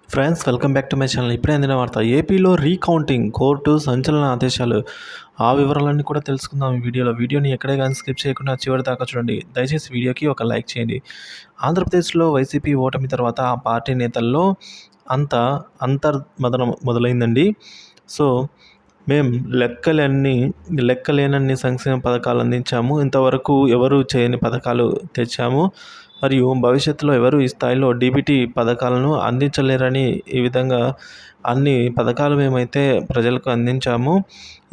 Friends welcome back to my channel. ఇప్పుడే అందిన వార్త. ఏపీలో రీకౌంటింగ్, కోర్టు సంచలన ఆదేశాలు. ఆ వివరాలన్నీ కూడా తెలుసుకుందాం ఈ వీడియోలో. వీడియోని ఎక్కడే కానీ స్కిప్ చేయకుండా చివరి దాకా చూడండి. దయచేసి వీడియోకి ఒక లైక్ చేయండి. ఆంధ్రప్రదేశ్లో వైసీపీ ఓటమి తర్వాత ఆ పార్టీ నేతల్లో అంతర్మదనం మొదలైందండి. సో మేం లెక్కలేనన్ని సంక్షేమ పథకాలు అందించాము, ఇంతవరకు ఎవరు చేయని పథకాలు తెచ్చాము, మరియు భవిష్యత్తులో ఎవరు ఈ స్థాయిలో డీబీటీ పథకాలను అందించలేరని ఈ విధంగా అన్ని పథకాలు మేమైతే ప్రజలకు అందించాము.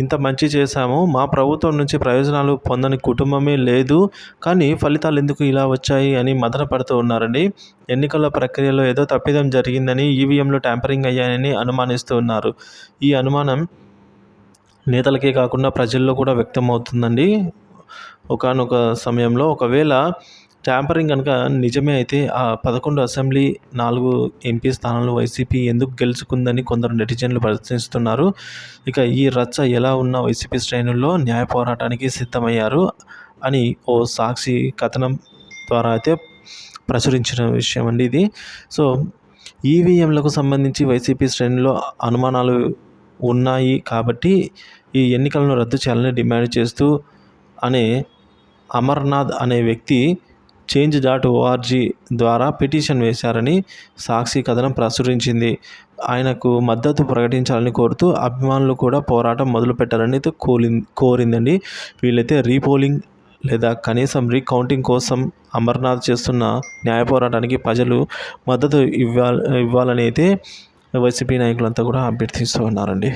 ఇంత మంచి చేశాము. మా ప్రభుత్వం నుంచి ప్రయోజనాలు పొందని కుటుంబమే లేదు. కానీ ఫలితాలు ఎందుకు ఇలా వచ్చాయి అని మదన పడుతూ ఉన్నారండి. ఎన్నికల ప్రక్రియలో ఏదో తప్పిదం జరిగిందని, ఈవీఎంలు ట్యాంపరింగ్ అయ్యాయని అనుమానిస్తూ ఉన్నారు. ఈ అనుమానం నేతలకే కాకుండా ప్రజల్లో కూడా వ్యక్తమవుతుందండి. ఒకానొక సమయంలో ఒకవేళ ట్యాంపరింగ్ కనుక నిజమే అయితే ఆ 11 అసెంబ్లీ, 4 ఎంపీ స్థానాలు వైసీపీ ఎందుకు గెలుచుకుందని కొందరు నెటిజన్లు ప్రశ్నిస్తున్నారు. ఇక ఈ రచ్చ ఎలా ఉన్నా వైసీపీ శ్రేణుల్లో న్యాయ పోరాటానికి సిద్ధమయ్యారు అని ఓ సాక్షి కథనం ద్వారా అయితే ప్రచురించిన విషయం అండి ఇది. సో ఈవీఎంలకు సంబంధించి వైసీపీ శ్రేణుల్లో అనుమానాలు ఉన్నాయి కాబట్టి ఈ ఎన్నికలను రద్దు చేయాలని డిమాండ్ చేస్తూ అమర్నాథ్ అనే వ్యక్తి change.org ద్వారా పిటిషన్ వేశారని సాక్షి కథనం ప్రచురించింది. ఆయనకు మద్దతు ప్రకటించాలని కోరుతూ అభిమానులు కూడా పోరాటం మొదలుపెట్టారని అయితే కోరిందండి. వీళ్ళైతే రీపోలింగ్ లేదా కనీసం రీకౌంటింగ్ కోసం అమర్నాథ్ చేస్తున్న న్యాయ పోరాటానికి ప్రజలు మద్దతు ఇవ్వాలని అయితే వైసీపీ నాయకులంతా కూడా అభ్యర్థిస్తూ ఉన్నారండి.